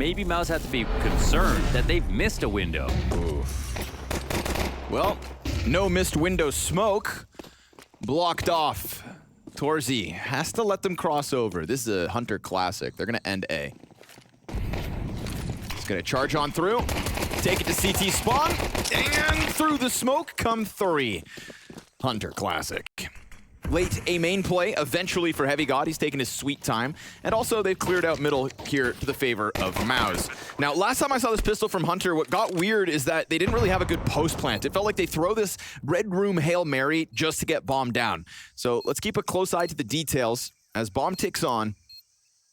maybe Mouz had to be concerned that they've missed a window. Oof. Well, no missed window smoke. Blocked off. Torzy has to let them cross over. This is a Hunter classic. They're going to end A. He's going to charge on through. Take it to CT spawn. And through the smoke come 3. Hunter classic. Late A main play, eventually for Heavy God. He's taking his sweet time. And also, they've cleared out middle here to the favor of Mouz. Now, last time I saw this pistol from Hunter, what got weird is that they didn't really have a good post plant. It felt like they throw this Red Room Hail Mary just to get bomb down. So let's keep a close eye to the details. As bomb ticks on,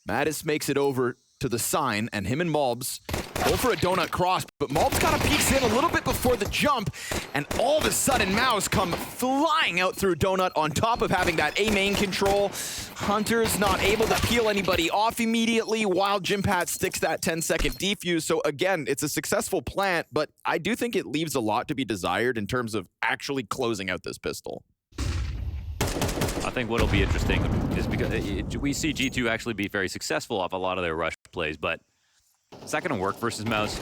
Mattis makes it over to the sign, and him and Mouz go for a donut cross, but Mouz kind of peeks in a little bit before the jump, and all of a sudden, Mouz come flying out through donut on top of having that A main control. Hunter's not able to peel anybody off immediately while Jimpat sticks that 10-second defuse. So again, it's a successful plant, but I do think it leaves a lot to be desired in terms of actually closing out this pistol. I think what'll be interesting is because we see G2 actually be very successful off a lot of their rush plays, but is that going to work versus Mouz?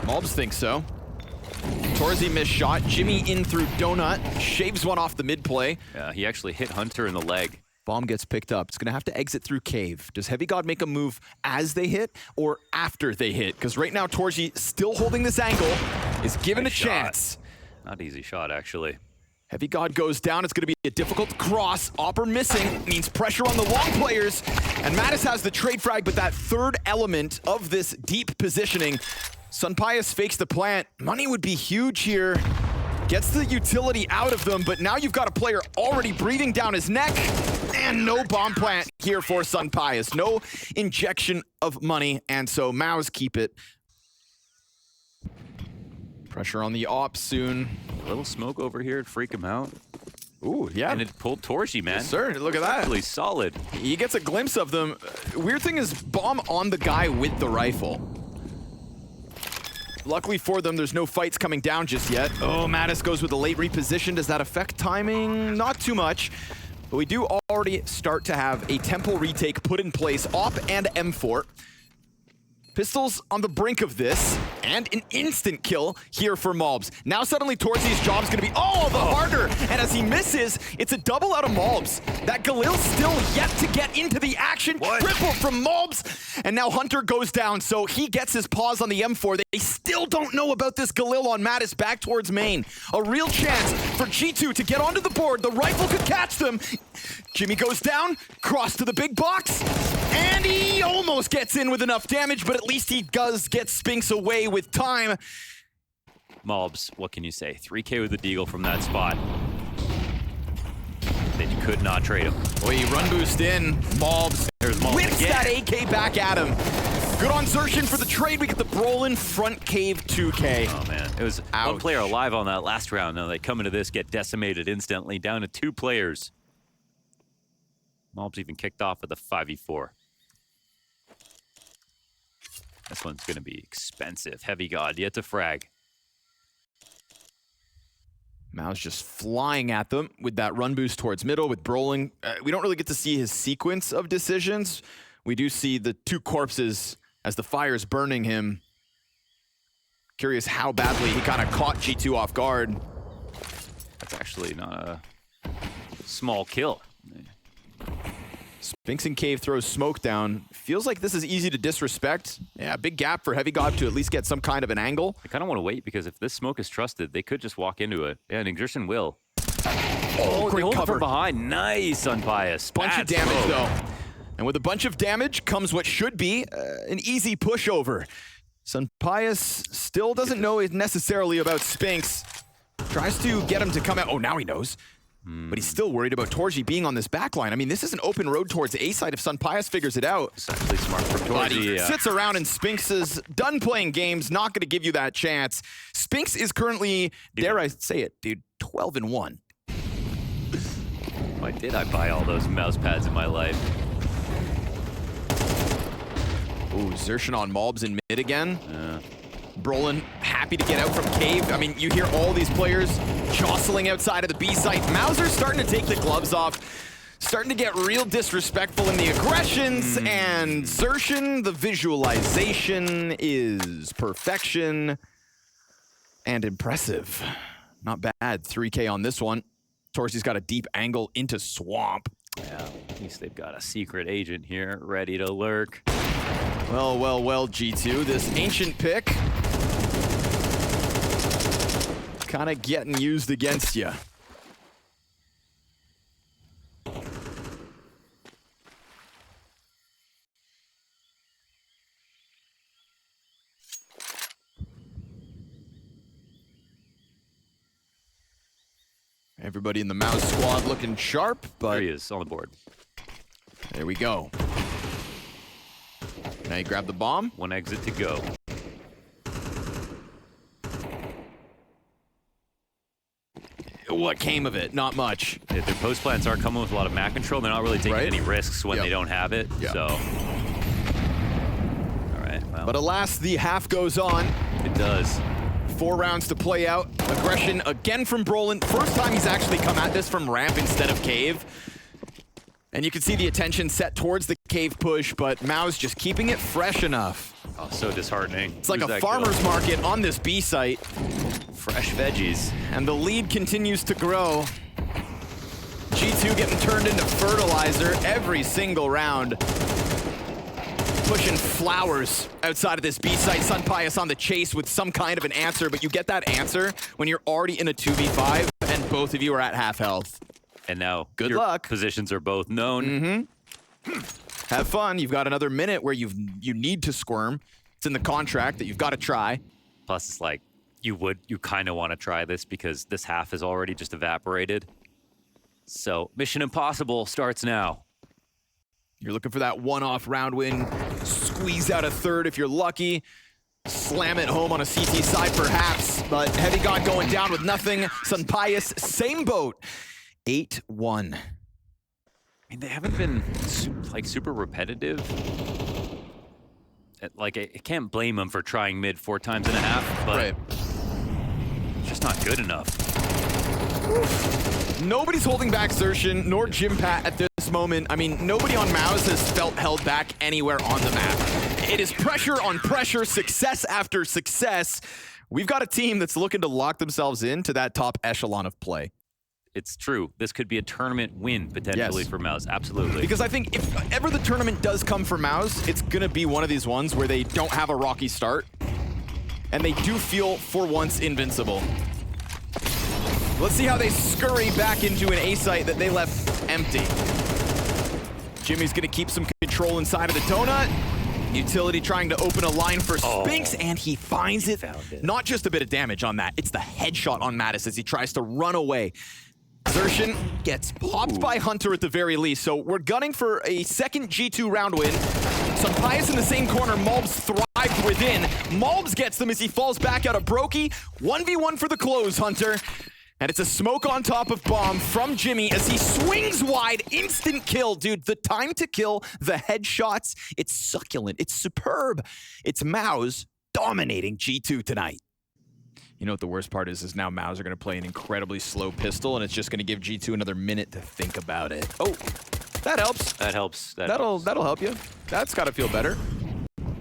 Mouz thinks so. Torzy missed shot. Jimmy in through donut. Shaves one off the mid play. Yeah, he actually hit Hunter in the leg. Bomb gets picked up. It's going to have to exit through cave. Does Heavy God make a move as they hit or after they hit? Because right now, Torzy, still holding this angle, is given a chance. Not easy shot, actually. Heavy God goes down. It's going to be a difficult cross. Opper missing means pressure on the long players. And Mattis has the trade frag, but that third element of this deep positioning. Sunpius fakes the plant. Money would be huge here. Gets the utility out of them, but now you've got a player already breathing down his neck. And no bomb plant here for Sunpius. No injection of money, and so Mouz keep it. Pressure on the op soon. A little smoke over here to freak him out. Ooh, yeah. And it pulled Torzy, man. Yes, sir, look at that. Really solid. He gets a glimpse of them. Weird thing is, bomb on the guy with the rifle. Luckily for them, there's no fights coming down just yet. Oh, Mattis goes with a late reposition. Does that affect timing? Not too much. But we do already start to have a temple retake put in place, op and M4. Pistols on the brink of this, and an instant kill here for Mouz. Now suddenly Torzy's job is going to be all the harder, and as he misses, it's a double out of Mouz. That Galil's still yet to get into the action. Triple from Mouz, and now Hunter goes down, so he gets his paws on the M4. They still don't know about this Galil on Mattis back towards main. A real chance for G2 to get onto the board. The rifle could catch them. Jimmy goes down, cross to the big box, and he almost gets in with enough damage, but at least he does get Spinks away with time. Mouz, what can you say? 3K with the deagle from that spot. They could not trade him. Boy, run boost in. Mouz whips that AK back at him. Good on Xerxin for the trade. We get the Brolin front cave 2K. Oh, man. It was one player alive on that last round. Now they come into this, get decimated instantly, down to 2 players. Mouz even kicked off with a 5v4. This one's going to be expensive. Heavy God yet to frag. Mouz just flying at them with that run boost towards middle with Brolin. We don't really get to see his sequence of decisions. We do see the 2 corpses as the fire's burning him. Curious how badly he kind of caught G2 off guard. That's actually not a small kill. Spinks in cave throws smoke down. Feels like this is easy to disrespect. Yeah, big gap for Heavy God to at least get some kind of an angle. I kind of want to wait because if this smoke is trusted, they could just walk into it. Yeah, and Xerxin will. Oh, great cover from behind. Nice, Unbiased. Bunch of damage though. And with a bunch of damage comes what should be an easy pushover. Sunpius still doesn't know necessarily about Spinks. Tries to get him to come out. Oh, now he knows. But he's still worried about Torzy being on this backline. I mean, this is an open road towards A side if Sunpius figures it out. It's actually smart for Torzy. Sits around and Spinks is done playing games, not going to give you that chance. Spinks is currently, dare I say it, dude, 12-1. Why did I buy all those mouse pads in my life? Ooh, Xerxin on Mouz in mid again. Brolin happy to get out from cave. I mean, you hear all these players jostling outside of the B site. Mauser's starting to take the gloves off. starting to get real disrespectful in the aggressions, and Xertion, the visualization is perfection and impressive. Not bad. 3K on this one. Torsy's got a deep angle into Swamp. Yeah, at least they've got a secret agent here ready to lurk. Well, well, well, G2. This ancient pick kind of getting used against you. Everybody in the Mouz squad looking sharp, but There he is on the board. there we go. Now you grab the bomb. One exit to go. What came of it? Not much. If their post plants are coming with a lot of map control, they're not really taking Right. any risks when they don't have it. Yep. So, all right. Well, But alas, the half goes on. it does. 4 rounds to play out. Aggression again from Brolin. First time he's actually come at this from ramp instead of cave. And you can see the attention set towards the cave push, but Mouz just keeping it fresh enough. Oh, so disheartening. It's like Lose a that farmer's kill. market on this B site. Fresh veggies. And the lead continues to grow. G2 getting turned into fertilizer every single round. Pushing flowers outside of this B site. Sunpius on the chase with some kind of an answer, but you get that answer when you're already in a 2v5 and both of you are at half health. And now Good your luck. positions are both known. Have fun. You've got another minute where you need to squirm. It's in the contract that you've got to try. Plus, it's like you kind of want to try this because this half is already just evaporated. So Mission Impossible starts now. You're looking for that one-off round win. Squeeze out a third if you're lucky. Slam it home on a CT side perhaps, but Heavy God going down with nothing. Sunpius, same boat. 8-1. I mean, they haven't been super repetitive. Like, I can't blame them for trying mid 4 times and a half, but it's just not good enough. Nobody's holding back Xertion, nor Jimpat at this moment. I mean, nobody on Mouz has felt held back anywhere on the map. It is pressure on pressure, success after success. We've got a team that's looking to lock themselves into that top echelon of play. It's true. This could be a tournament win, potentially, Yes. for Mouz. Absolutely. Because I think if ever the tournament does come for Mouz, it's going to be one of these ones where they don't have a rocky start. And they do feel, for once, invincible. Let's see how they scurry back into an A site that they left empty. Jimmy's going to keep some control inside of the donut. Utility trying to open a line for Spinks, and he finds it. found it. Not just a bit of damage on that. It's the headshot on Mattis as he tries to run away. Xertion gets popped by Hunter at the very least, so we're gunning for a second G2 round win. Sunpius in the same corner, Mouz thrived within. Mouz gets them as he falls back out of Brokey. 1v1 for the close, Hunter. And it's a smoke on top of bomb from Jimmy as he swings wide. Instant kill, dude. The time to kill, the headshots, it's succulent, it's superb. It's Mouz dominating G2 tonight. You know what the worst part is now Mouz are going to play an incredibly slow pistol, and it's just going to give G2 another minute to think about it. Oh, that helps. that helps. That'll help you. That's got to feel better.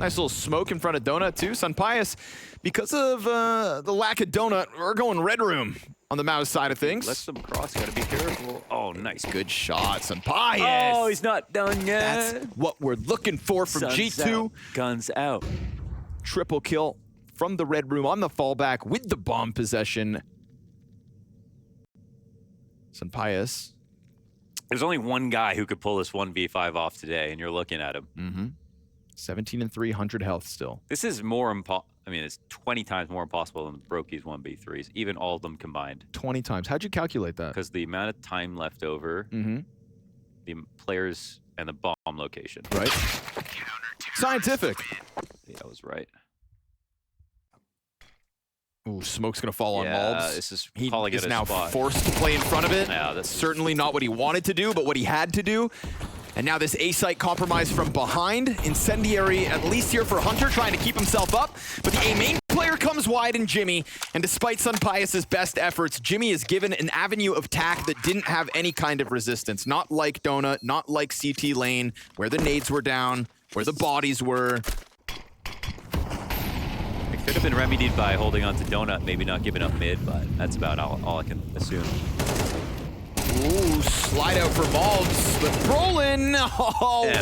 Nice little smoke in front of Donut, too. Sunpius, because of the lack of Donut, we're going Red Room on the Mouz side of things. Let them cross. Got to be careful. Oh, nice. Good shot, Sunpius. Oh, he's not done yet. That's what we're looking for from Sun's G2. out. Guns out. Triple kill from the Red Room on the fallback with the bomb possession. Sunpius. There's only one guy who could pull this 1v5 off today, and you're looking at him. 17 and 3, 100 health still. This is more it's 20 times more impossible than Brokey's 1v3s, even all of them combined. 20 times. How'd you calculate that? Because the amount of time left over, the players, and the bomb location. Right. Scientific. Yeah, I was right. Ooh, smoke's gonna fall on Yeah, Mouz. this is He calling is it a now spot. forced to play in front of it. Yeah, that's Certainly not what he wanted to do, but what he had to do. And now this A site compromise from behind. Incendiary, at least here for Hunter, trying to keep himself up. But the A main player comes wide in Jimmy. And despite Sunpius's best efforts, Jimmy is given an avenue of attack that didn't have any kind of resistance. Not like Donut, not like CT lane, where the nades were down, where the bodies were. It could have been remedied by holding on to Donut, maybe not giving up mid, but that's about all I can assume. Ooh, slide out for Mouz, but Brolin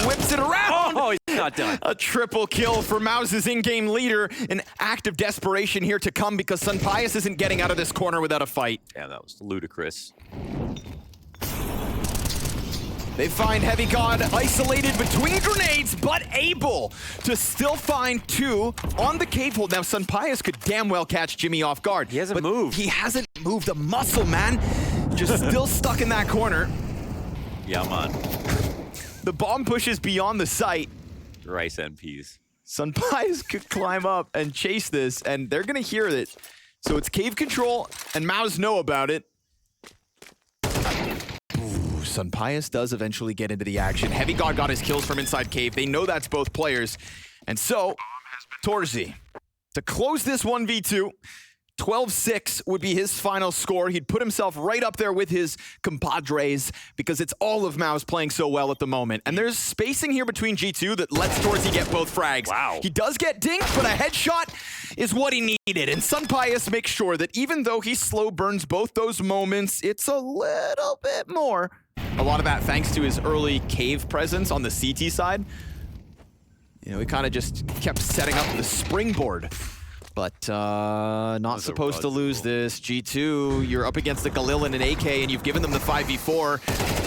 whips it around. Oh, he's not done. A triple kill for Mouz's in-game leader. An act of desperation here to come because Sunpius isn't getting out of this corner without a fight. Yeah, that was ludicrous. They find Heavy God isolated between grenades, but able to still find two on the cave hold. Now, Sunpius could damn well catch Jimmy off guard. He hasn't moved. He hasn't moved a muscle, man. Just still stuck in that corner. Yeah, man. The bomb pushes beyond the site. Rice and peas. Sunpius could climb up and chase this, and they're going to hear it. So it's cave control, and Mouz know about it. Sunpius does eventually get into the action. Heavy God got his kills from inside cave. They know that's both players. And so, Torzy, to close this 1v2, 12-6 would be his final score. He'd put himself right up there with his compadres because it's all of Mouz playing so well at the moment. And there's spacing here between G2 that lets Torzy get both frags. Wow. He does get dinked, but a headshot is what he needed. And Sunpius makes sure that even though he slow burns both those moments, it's a little bit more. A lot of that thanks to his early cave presence on the CT side. You know, he kind of just kept setting up the springboard. But not supposed to lose this. G2, you're up against the Galil and an AK, and you've given them the 5v4.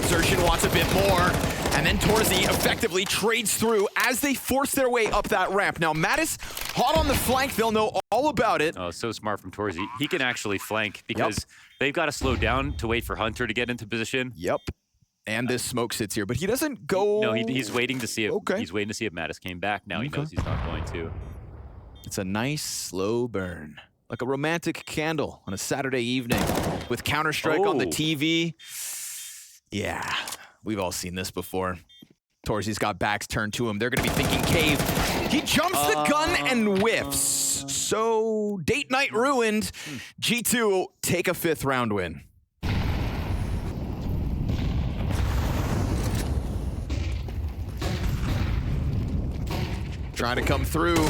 Xerxin wants a bit more. And then Torzy effectively trades through as they force their way up that ramp. Now, Mattis, hot on the flank. They'll know all about it. Oh, so smart from Torzy. He can actually flank because they've got to slow down to wait for Hunter to get into position. Yep. And this smoke sits here, but he doesn't go. No, he's waiting to see if he's waiting to see if Mattis came back. Now he knows he's not going to. It's a nice slow burn, like a romantic candle on a Saturday evening with Counter-Strike on the TV. Yeah, we've all seen this before. Torzy's got backs turned to him. They're going to be thinking cave. He jumps the gun and whiffs. So date night ruined. G2 take a 5th round win. Trying to come through.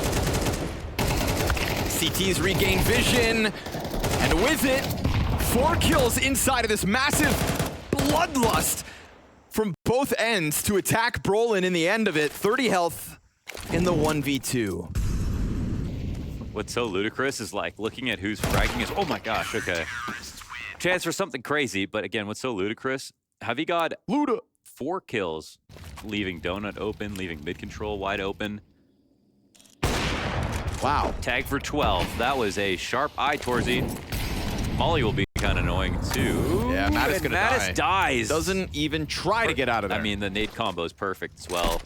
CT's regained vision, and with it, 4 kills inside of this massive bloodlust from both ends to attack Brolin in the end of it. 30 health in the 1v2. What's so ludicrous is like looking at who's fragging is, oh my gosh, okay. Chance for something crazy, but again, what's so ludicrous, Heavy God, 4 kills, leaving Donut open, leaving mid control wide open. Wow. Tag for 12. That was a sharp eye, Torzy. Molly will be kind of annoying too. Yeah, Mattis gonna die. Mattis dies. Doesn't even try to get out of there. I mean, the nade combo is perfect as well.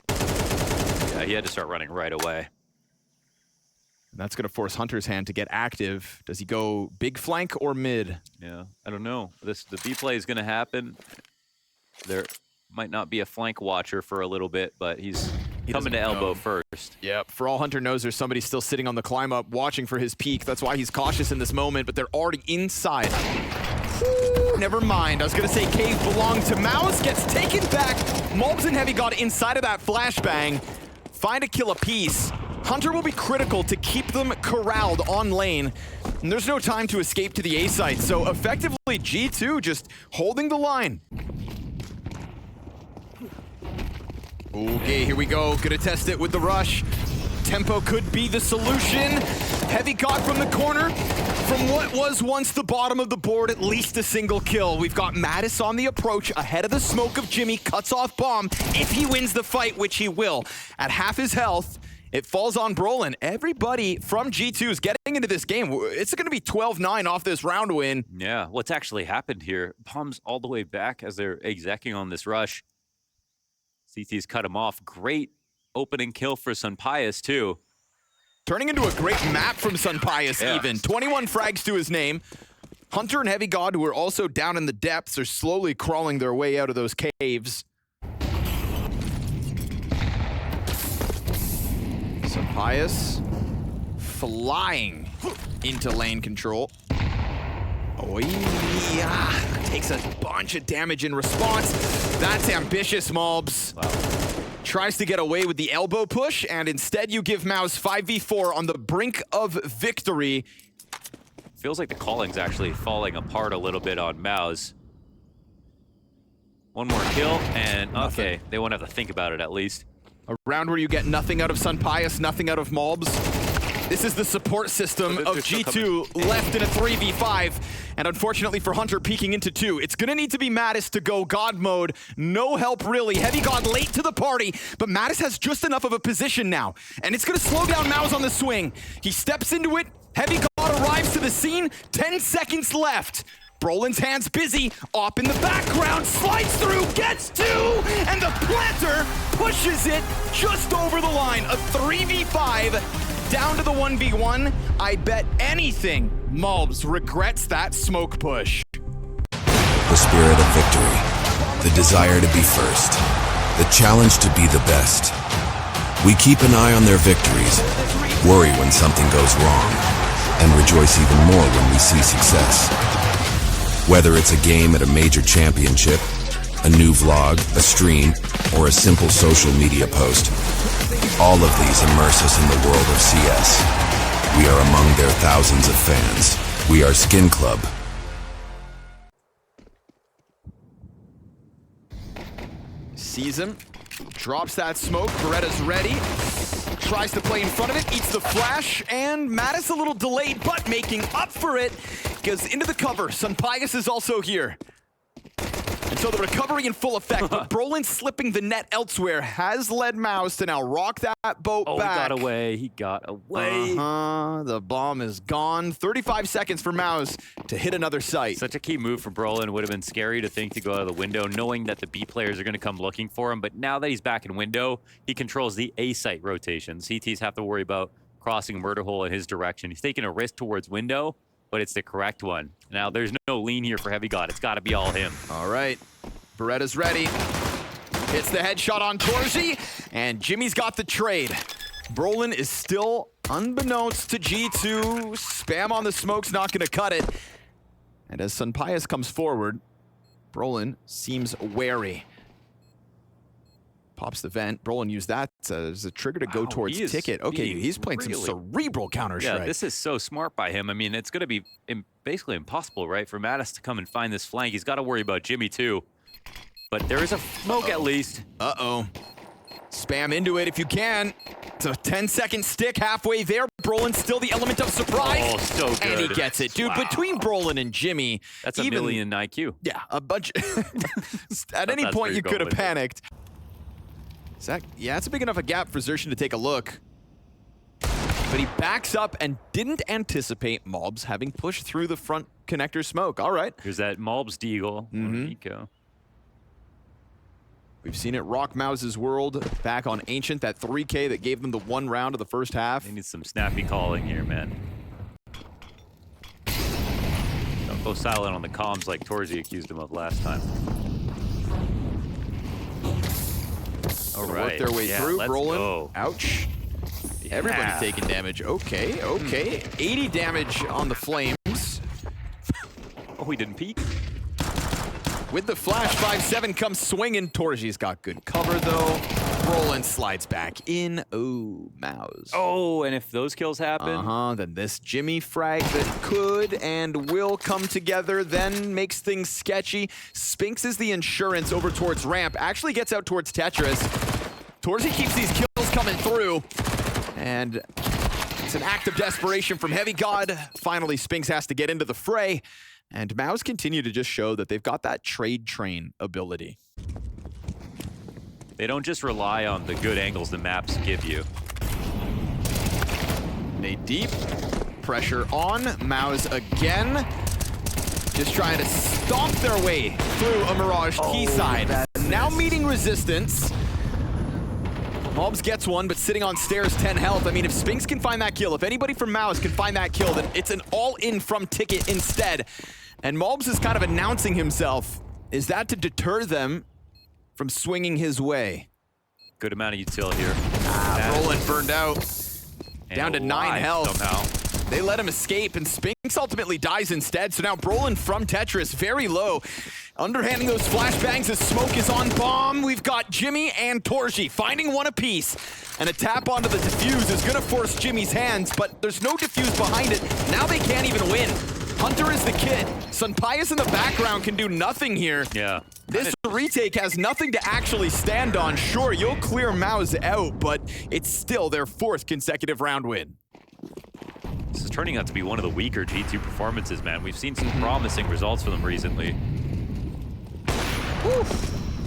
Yeah, he had to start running right away. That's going to force Hunter's hand to get active. Does he go big flank or mid? Yeah, I don't know. The B play is going to happen. There might not be a flank watcher for a little bit, but he's coming to elbow first. Yep. For all Hunter knows, there's somebody still sitting on the climb up watching for his peak. That's why he's cautious in this moment, but they're already inside. Whew, never mind. I was going to say cave belonged to Mouz. Gets taken back. Mouz and Heavy got inside of that flashbang. Find a kill apiece. Hunter will be critical to keep them corralled on lane. And there's no time to escape to the A site. So effectively, G2 just holding the line. Okay, here we go. Gonna test it with the rush. Tempo could be the solution. Heavy God from the corner. From what was once the bottom of the board, at least a single kill. We've got Mattis on the approach, ahead of the smoke of Jimmy, cuts off bomb. If he wins the fight, which he will, at half his health, it falls on Brolin. Everybody from G2 is getting into this game. It's gonna be 12-9 off this round win. Yeah, what's actually happened here, bomb's all the way back as they're execing on this rush. CT's cut him off. Great opening kill for Sunpius, too. Turning into a great map from Sunpius, even. 21 frags to his name. Hunter and Heavy God, who are also down in the depths, are slowly crawling their way out of those caves. Pius flying into lane control. Oh, yeah. Takes a bunch of damage in response. That's ambitious, Mouz. Wow. Tries to get away with the elbow push, and instead you give Mouz 5v4 on the brink of victory. Feels like the calling's actually falling apart a little bit on Mouz. One more kill, and okay, they won't have to think about it at least. A round where you get nothing out of Pius, nothing out of Mouz. This is the support system of G2 left in a 3v5. And unfortunately for Hunter peeking into 2, it's gonna need to be Mattis to go God mode. No help really. Heavy God late to the party, but Mattis has just enough of a position now. And it's gonna slow down Mouz on the swing. He steps into it. Heavy God arrives to the scene. 10 seconds left. Brolin's hands busy. Op in the background, slides through, gets 2, and the planter pushes it just over the line. A 3v5. Down to the 1v1, I bet anything Mouz regrets that smoke push. The spirit of victory, the desire to be first, the challenge to be the best. We keep an eye on their victories, worry when something goes wrong, and rejoice even more when we see success. Whether it's a game at a major championship, a new vlog, a stream, or a simple social media post, all of these immerse us in the world of CS. We are among their thousands of fans. We are Skin Club. Sees him, drops that smoke, Beretta's ready, tries to play in front of it, eats the flash, and Mattis a little delayed, but making up for it, goes into the cover. Pius is also here. And so the recovery in full effect, but Brolin slipping the net elsewhere has led Mouz to now rock that boat back. Oh, he got away. He got away. The bomb is gone. 35 seconds for Mouz to hit another site. Such a key move for Brolin. Would have been scary to think to go out of the window, knowing that the B players are going to come looking for him. But now that he's back in window, he controls the A site rotation. CTs have to worry about crossing murder hole in his direction. He's taking a risk towards window, but it's the correct one. Now, there's no lean here for Heavy God. It's got to be all him. All right. Beretta's ready. Hits the headshot on Torzi, and Jimmy's got the trade. Brolin is still, unbeknownst to G2, spam on the smoke's not going to cut it. And as Pius comes forward, Brolin seems wary. Pops the vent. Brolin used that as a trigger to go towards Ticket. Okay, he's playing some cerebral Counter-Strike. Yeah, this is so smart by him. I mean, it's going to be basically impossible, right, for Mattis to come and find this flank. He's got to worry about Jimmy, too. But there is a smoke at least. Uh-oh. Spam into it if you can. It's a 10-second stick halfway there. Brolin still the element of surprise. Oh, so good. And he gets it. Dude, wow. Between Brolin and Jimmy. That's a million IQ. Yeah, a bunch. At any point, you could have panicked. Yeah, it's a big enough a gap for Xerxes to take a look. But he backs up and didn't anticipate Mouz having pushed through the front connector smoke. All right. Here's that Mouz deagle. Nico. We've seen it rock Mouz's world back on Ancient, that 3K that gave them the 1 round of the first half. They need some snappy calling here, man. Don't go silent on the comms like Torzi accused him of last time. All right. Work their way through. Brolin. Go. Ouch. Yeah. Everybody's taking damage. Okay, okay. 80 damage on the Flames. Oh, he didn't peek. With the flash, 5-7 comes swinging. Torzi's got good cover, though. Brolin slides back in. Oh, Mouz. Oh, and if those kills happen? Then this Jimmy frag that could and will come together then makes things sketchy. Spinks is the insurance over towards ramp. Actually gets out towards Tetris. Torzi keeps these kills coming through. And it's an act of desperation from Heavy God. Finally, Spinks has to get into the fray. And Mouz continue to just show that they've got that trade train ability. They don't just rely on the good angles the maps give you. Nade deep. Pressure on. Mouz again. Just trying to stomp their way through a Mirage T side. Now meeting resistance. Mouz gets one, but sitting on stairs, 10 health. I mean, if Spinks can find that kill, if anybody from Mouz can find that kill, then it's an all-in from Ticket instead. And Mouz is kind of announcing himself. Is that to deter them from swinging his way? Good amount of util here. Brolin burned out. Down to 9 health. Somehow. They let him escape, and Spinks ultimately dies instead. So now Brolin from Tetris, very low. Underhanding those flashbangs as smoke is on bomb. We've got Jimmy and Torji finding one apiece. And a tap onto the defuse is gonna force Jimmy's hands, but there's no defuse behind it. Now they can't even win. Hunter is the kid. Sunpius in the background can do nothing here. Yeah. This retake has nothing to actually stand on. Sure, you'll clear Mouz out, but it's still their 4th consecutive round win. This is turning out to be one of the weaker G2 performances, man. We've seen some promising results from them recently.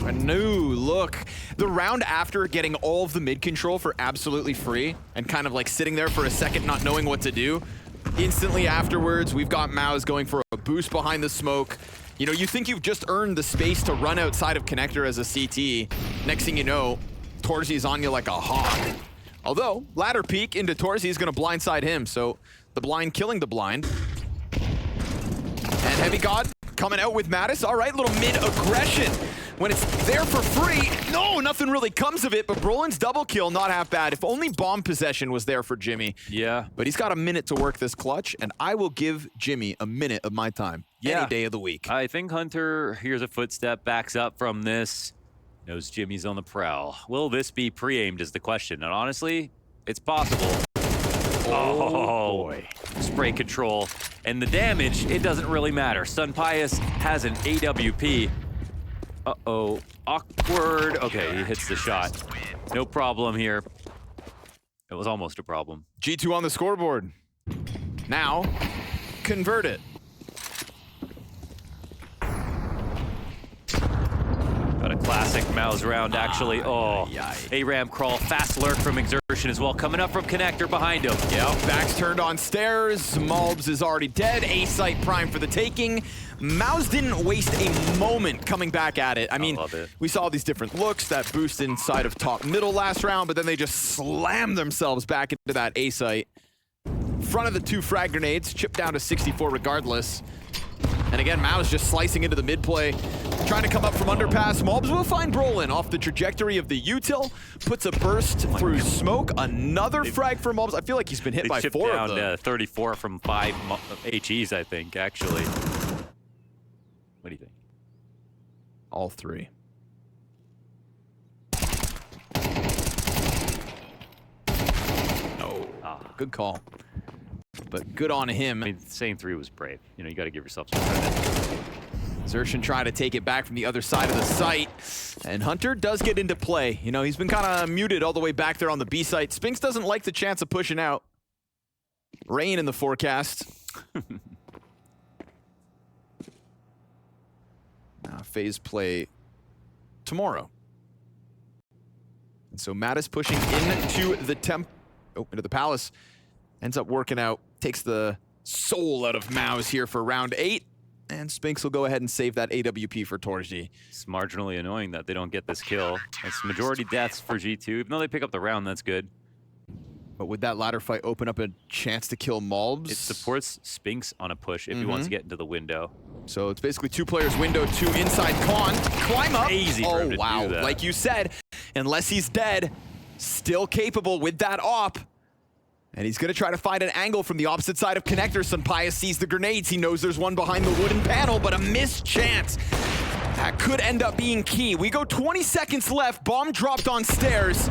A new look. The round after getting all of the mid control for absolutely free and kind of like sitting there for a second not knowing what to do. Instantly afterwards, we've got Mouz going for a boost behind the smoke. You know, you think you've just earned the space to run outside of connector as a CT. Next thing you know, Torzi's on you like a hawk. Although, ladder peek into Torzi is going to blindside him, so the blind killing the blind. And Heavy God coming out with Mattis. All right, little mid-aggression. When it's there for free, no, nothing really comes of it, but Brolin's double kill, not half bad. If only bomb possession was there for Jimmy. Yeah. But he's got a minute to work this clutch, and I will give Jimmy a minute of my time any day of the week. I think Hunter hears a footstep, backs up from this, knows Jimmy's on the prowl. Will this be pre-aimed is the question, and honestly, it's possible. Oh boy. Spray control. And the damage, it doesn't really matter. Sunpius has an AWP. Uh-oh. Awkward. Okay, he hits the shot. No problem here. It was almost a problem. G2 on the scoreboard. Now, convert it. Got a classic Mouz round, actually. Oh, A-Ram crawl, fast lurk from Exertion as well. Coming up from connector behind him. Yep, back's turned on stairs. Malbs is already dead. A-site prime for the taking. Mouz didn't waste a moment coming back at it. I mean, we saw these different looks, that boost inside of top middle last round, but then they just slammed themselves back into that A-site. Front of the 2 frag grenades, chipped down to 64 regardless. And again, Mouz just slicing into the mid play, trying to come up from underpass. Malbs will find Brolin off the trajectory of the util, puts a burst through smoke. Another frag for Malbs. I feel like he's been hit by 4 of them. Down 34 from 5 HEs, I think, actually. What do you think? All 3. Oh, good call. But good on him. I mean, saying 3 was brave. You know, you got to give yourself some credit. Xertion trying to take it back from the other side of the site. And Hunter does get into play. You know, he's been kind of muted all the way back there on the B site. Spinks doesn't like the chance of pushing out. Rain in the forecast. Phase play tomorrow. And so Mattis pushing into the into the palace. Ends up working out, takes the soul out of Mouz here for round 8. And Spinks will go ahead and save that AWP for Torji. It's marginally annoying that they don't get this kill. It's majority deaths for G2. Even though they pick up the round, that's good. But would that ladder fight open up a chance to kill Malbs? It supports Spinks on a push if he wants to get into the window. So it's basically 2 players window, 2 inside con. Climb up. Easy for him to do that. Like you said, unless he's dead, still capable with that op. And he's gonna try to find an angle from the opposite side of connector. Sunpius sees the grenades. He knows there's one behind the wooden panel, but a missed chance. That could end up being key. We go 20 seconds left. Bomb dropped on stairs.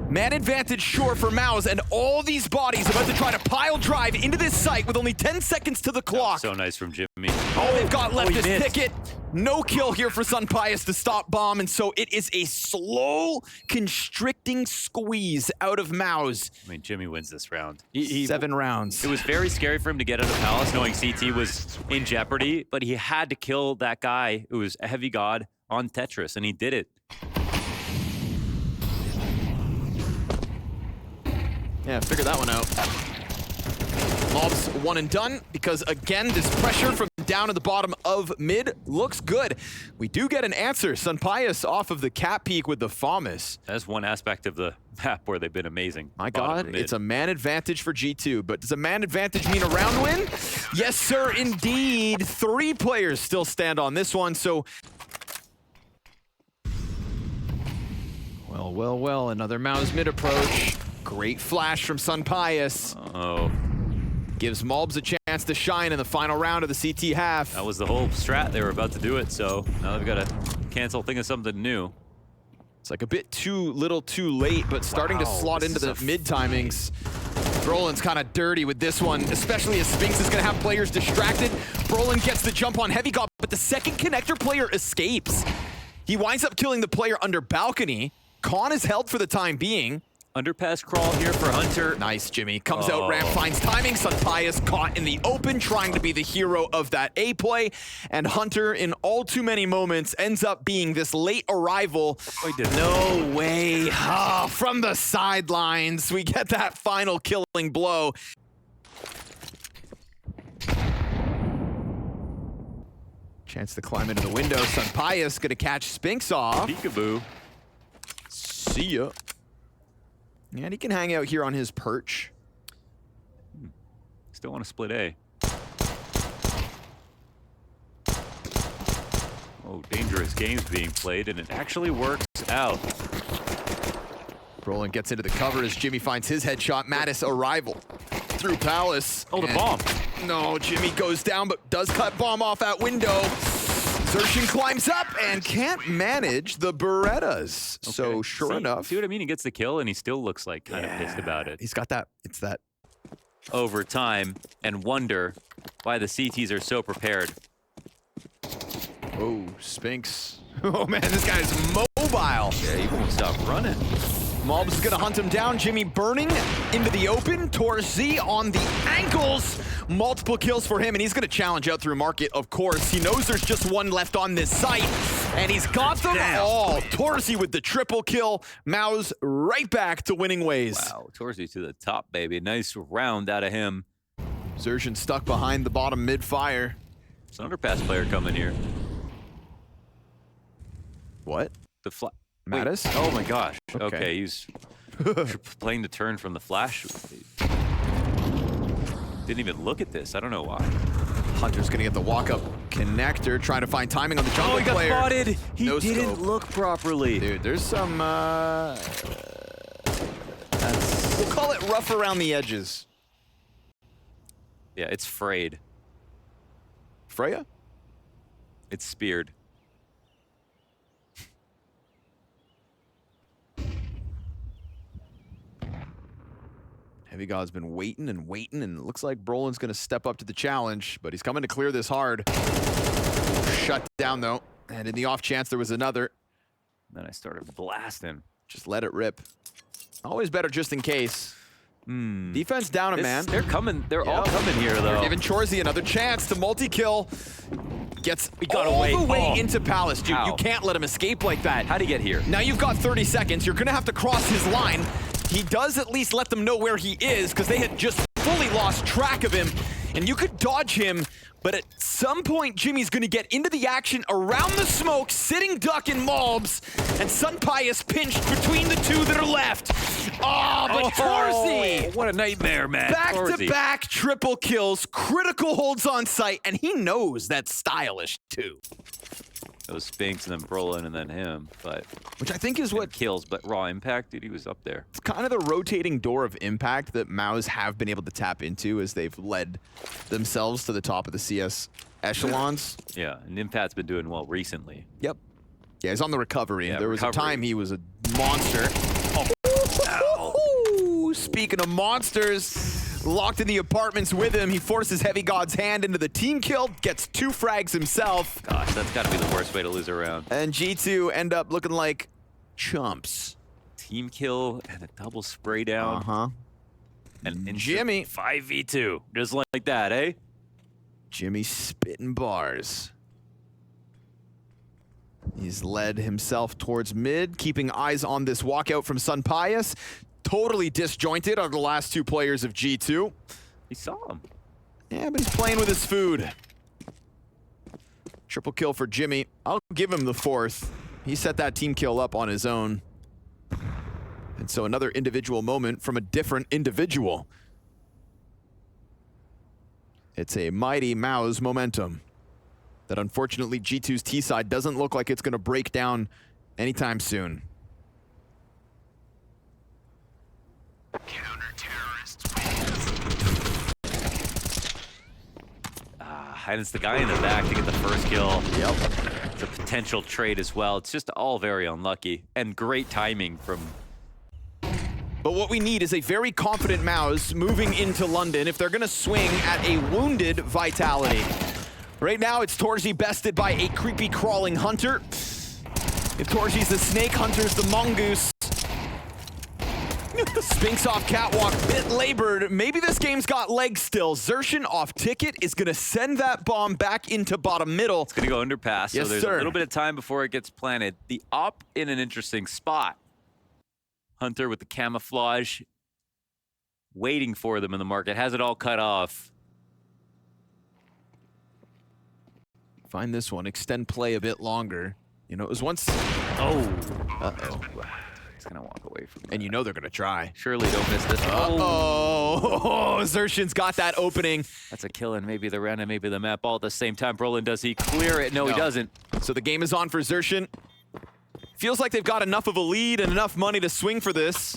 Man advantage sure for Mouz, and all these bodies about to try to pile drive into this site with only 10 seconds to the clock. So nice from Jimmy. All they've got left is Picket. No kill here for Sunpius to stop bomb, and so it is a slow, constricting squeeze out of Mouz. I mean, Jimmy wins this round. 7 rounds. It was very scary for him to get out of Palace knowing CT was in jeopardy, but he had to kill that guy who was a heavy god on Tetris, and he did it. Yeah, figure that one out. Malbs 1 and done, because again, this pressure from down at the bottom of mid looks good. We do get an answer. Sunpius off of the cap peak with the FAMAS. That's one aspect of the map where they've been amazing. My God, it's a man advantage for G2, but does a man advantage mean a round win? Yes, sir, indeed. 3 players still stand on this one, so... Well, another Mouz mid approach. Great flash from Sun Pius. Oh, Gives Mouz a chance to shine in the final round of the CT half. that was the whole strat. They were about to do it, so now they've got to cancel, think of something new. It's like a bit too little too late, but starting to slot into the mid timings. Brolin's kind of dirty with this one, especially as Spinks is going to have players distracted. Brolin gets the jump on Heavy God, but the second connector player escapes. He winds up killing the player under balcony. Khan is held for the time being. Underpass crawl here for Hunter. Nice, Jimmy. Comes out ramp, finds timing. Sun Pius caught in the open, trying to be the hero of that A play. And Hunter, in all too many moments, ends up being this late arrival. Oh, he did. No way. Ah, from the sidelines, we get that final killing blow. Chance to climb into the window. Sun Pius gonna catch Spinks off. Peekaboo. See ya. And he can hang out here on his perch. Still want to split A. Oh, dangerous games being played, and it actually works out. Brolin gets into the cover as Jimmy finds his headshot. Mattis arrival through Palace. Oh, the And bomb. No, Jimmy goes down, but does cut bomb off that window. Xerxin climbs up and can't manage the Berettas. Okay. So sure enough. See what I mean? He gets the kill, and he still looks like kind of pissed about it. He's got that, it's that. Over time, and wonder why the CTs are so prepared. Oh, Spinks. Oh man, this guy's mobile. Yeah, he won't stop running. Mouz is gonna hunt him down. Jimmy burning into the open. Torzi on the ankles. Multiple kills for him, and he's gonna challenge out through market, of course. He knows there's just one left on this site, and he's got them all. Torzi with the triple kill. Mouz right back to winning ways. Wow, Torsi to the top, baby. Nice round out of him. Xerxin stuck behind the bottom mid-fire. It's an underpass player coming here. What? The flash. Mattis? Oh my gosh. Okay. Okay, he's playing the turn from the flash. Didn't even look at this. I don't know why. Hunter's gonna get the walk-up connector, trying to find timing on the jungle Oh, he got player. spotted. He No didn't scope. look properly. Dude, there's some, we'll call it rough around the edges. Yeah, it's frayed. Freya? It's speared. Heavy God's been waiting and waiting, and it looks like Brolin's gonna step up to the challenge, but he's coming to clear this hard. Shut down though, and in the off chance there was another, Then I started blasting. just let it rip. Always better just in case. Defense down a man. They're coming. They're all coming here, though. They're giving Chorzy another chance to multi-kill. Gets got all away. the way Oh. into Palace, dude. How? You can't let him escape like that. How'd he get here? Now you've got 30 seconds. You're gonna have to cross his line. He does at least let them know where he is, because they had just fully lost track of him. And you could dodge him, but at some point, Jimmy's gonna get into the action around the smoke, sitting duck in Mouz, and Sun Pius pinched between the two that are left. Oh, but Torzi! What a nightmare, man. Torzi. Back-to-back triple kills, critical holds on site, and he knows that's stylish too. It was Spinks and then Brolin and then him, but Which I think is what kills, but raw impact, dude, he was up there. it's kind of the rotating door of impact that Mouz have been able to tap into as they've led themselves to the top of the CS echelons. Yeah, and Impact's been doing well recently. Yep. Yeah, he's on the recovery. Yeah, there was recovery. a time he was a monster. Oh. Speaking of monsters, locked in the apartments with him, he forces Heavy God's hand into the team kill, gets 2 frags himself, Gosh, that's got to be the worst way to lose a round. and G2 end up looking like chumps. Team kill and a double spray down. Uh-huh. And instant Jimmy. 5v2, just like that, eh? Jimmy spitting bars. He's led himself towards mid, keeping eyes on this walkout from Sun Pius. Totally disjointed are the last 2 players of G2. He saw him. Yeah, but he's playing with his food. Triple kill for Jimmy. I'll give him the 4th. He set that team kill up on his own. And so another individual moment from a different individual. It's a mighty Mouz momentum that unfortunately G2's T side doesn't look like it's going to break down anytime soon. And it's the guy in the back to get the first kill. Yep. It's a potential trade as well. It's just all very unlucky and great timing from... But what we need is a very confident Mouz moving into London if they're going to swing at a wounded Vitality. Right now, it's Torzi bested by a creepy crawling Hunter. If Torzi's the snake, Hunter's the mongoose. Spinks off catwalk, bit labored. Maybe this game's got legs still. Xerxin off ticket is going to send that bomb back into bottom middle. It's going to go underpass, Yes, so there's sir. a little bit of time before it gets planted. The op in an interesting spot. Hunter with the camouflage, waiting for them in the market, has it all cut off. Find this one, extend play a bit longer. You know, it was once... Oh. Uh-oh. He's going to walk away from that. And you know they're going to try. Surely don't miss this. Oh, Xerxin's got that opening. That's a kill, and maybe the run and maybe the map all at the same time. Brolin, does he clear it? No, he doesn't. So the game is on for Xerxin. Feels like they've got enough of a lead and enough money to swing for this.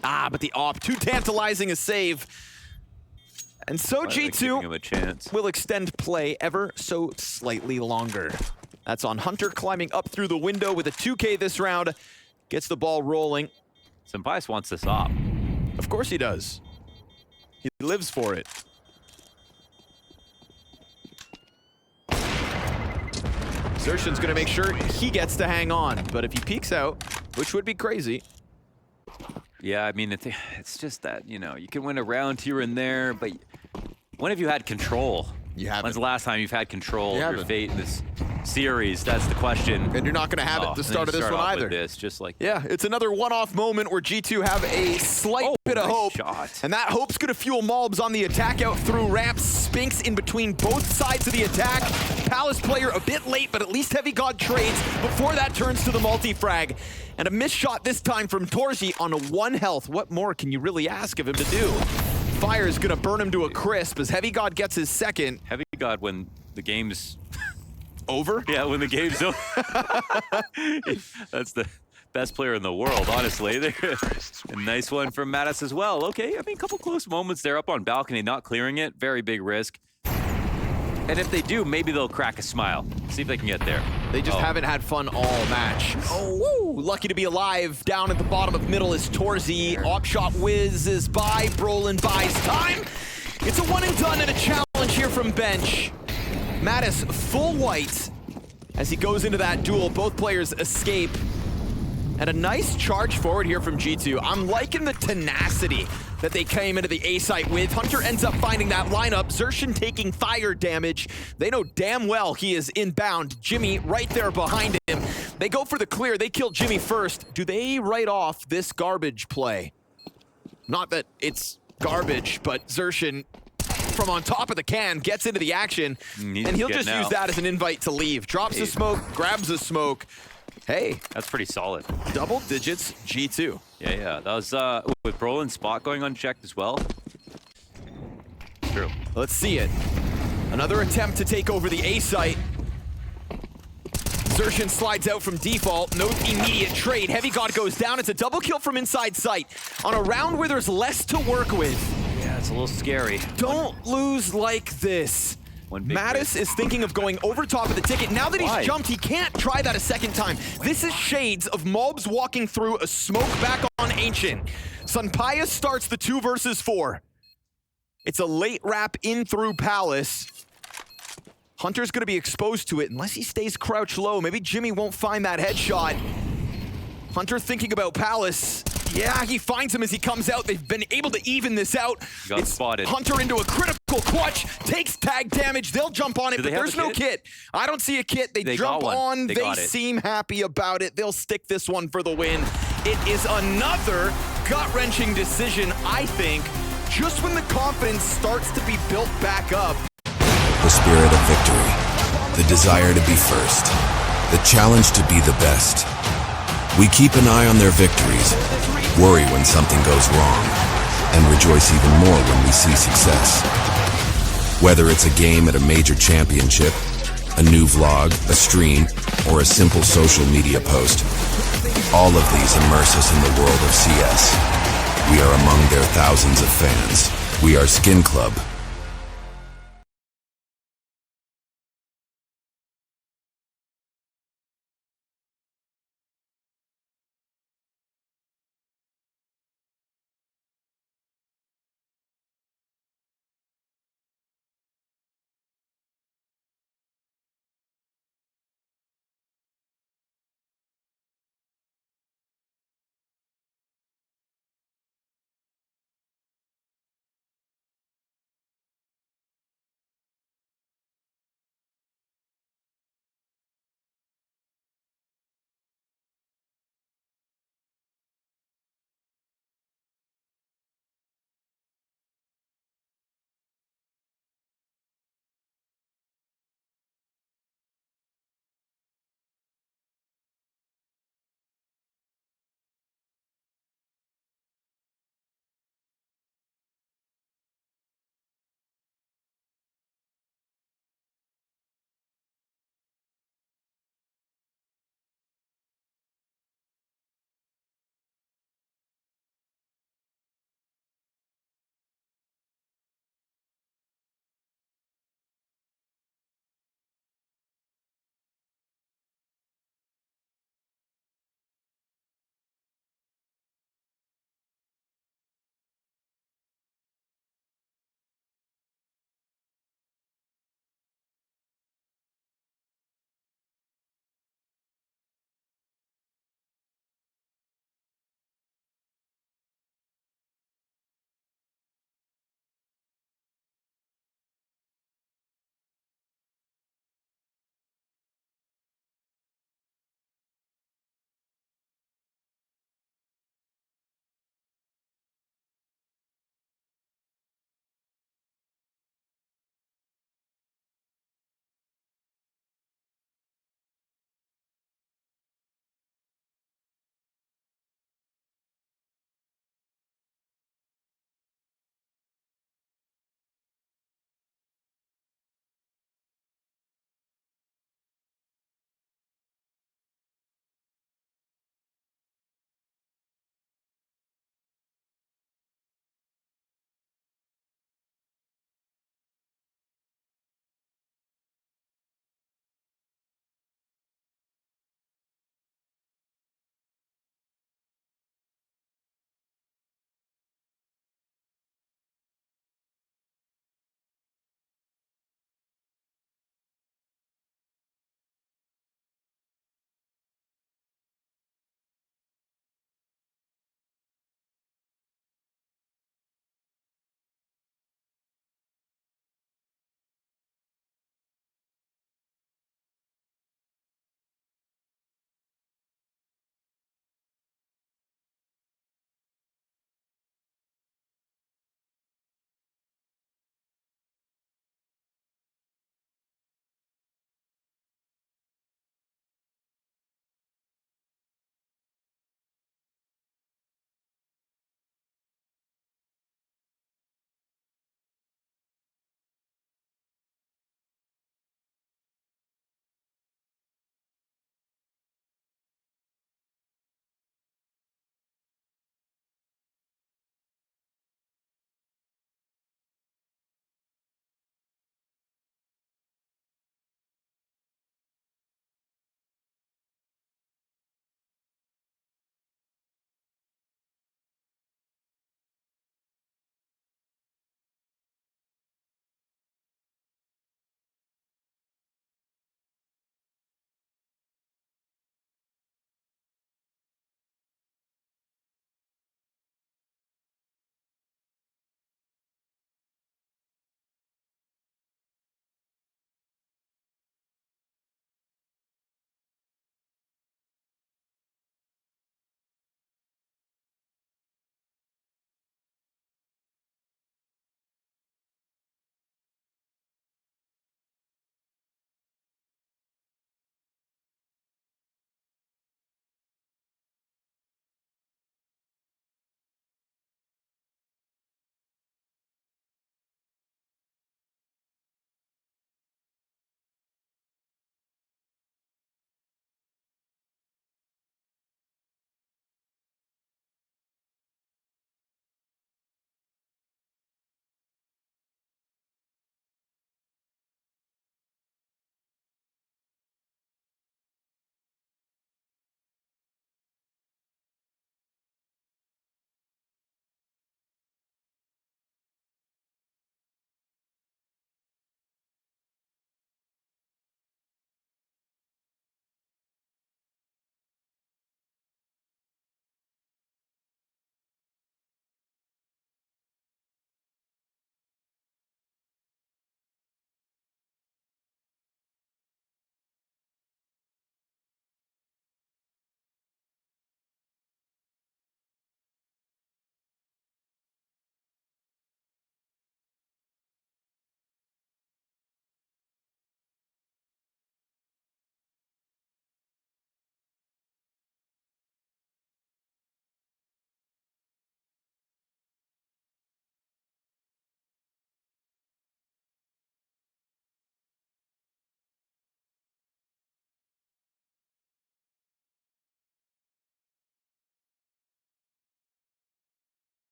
But the op, too tantalizing a save. And so Giving him G2 a chance. will extend play ever so slightly longer. That's on Hunter climbing up through the window with a 2K this round. Gets the ball rolling. Sampias wants this op. Of course he does. He lives for it. Xerxin's gonna make sure he gets to hang on, but if he peeks out, which would be crazy. Yeah, I mean, it's just that, you know, you can win a round here and there, but when have you had control? You haven't. When's the last time you've had control of your haven't. fate in this series? That's the question. And you're not gonna have it at the start of this one either. This, just like Yeah, it's another one-off moment where G2 have a slight bit of nice hope. shot. And that hope's gonna fuel Malbs on the attack out through ramps. Spinks in between both sides of the attack. Palace player a bit late, but at least Heavy God trades before that turns to the multi-frag. And a missed shot this time from Torzi on a 1 health. What more can you really ask of him to do? Fire is gonna burn him to a crisp as Heavy God gets his second. Heavy God when the game's Over? yeah, when the game's over. That's the best player in the world, honestly. A nice one from Mattis as well. Okay, I mean, a couple close moments there up on balcony, not clearing it. Very big risk. And if they do, maybe they'll crack a smile. See if they can get there. They just haven't had fun all match. Oh, woo! Lucky to be alive. Down at the bottom of middle is Torzi. Op shot whizzes by. Brolin buys time. It's a one and done and a challenge here from bench. Mattis full white as he goes into that duel. Both players escape. And a nice charge forward here from G2. I'm liking the tenacity that they came into the A site with. Hunter ends up finding that lineup. Xerxin taking fire damage. They know damn well he is inbound. Jimmy right there behind him. They go for the clear. They kill Jimmy first. Do they write off this garbage play? Not that it's garbage, but Xerxin from on top of the can gets into the action. And he'll just use that as an invite to leave. Drops the smoke, grabs the smoke. Hey, That's pretty solid. double digits G2. Yeah. That was with Brolin's spot going unchecked as well. True. Let's see it. Another attempt to take over the A site. Xerxin slides out from default. No immediate trade. Heavy God goes down. It's a double kill from inside sight on a round where there's less to work with. Yeah, it's a little scary. Don't lose like this. One big Mattis risk. is thinking of going over top of the ticket. Now that he's Why? jumped, he can't try that a second time. This is shades of Malbs walking through a smoke back on Ancient. Sampias starts the 2 versus 4. It's a late wrap in through Palace. Hunter's gonna be exposed to it unless he stays crouched low. Maybe Jimmy won't find that headshot. Hunter thinking about Palace. Yeah, he finds him as he comes out. They've been able to even this out. Got spotted. Hunter into a critical clutch, takes tag damage. They'll jump on it, Do but they have there's the no kit? kit. I don't see a kit. They got jump one. on. They They got it. seem happy about it. They'll stick this one for the win. It is another gut-wrenching decision, I think, just when the confidence starts to be built back up. The spirit of victory, the desire to be first, the challenge to be the best. We keep an eye on their victories, worry when something goes wrong, and rejoice even more when we see success. Whether it's a game at a major championship, a new vlog, a stream, or a simple social media post, all of these immerse us in the world of CS. We are among their thousands of fans. We are Skin Club,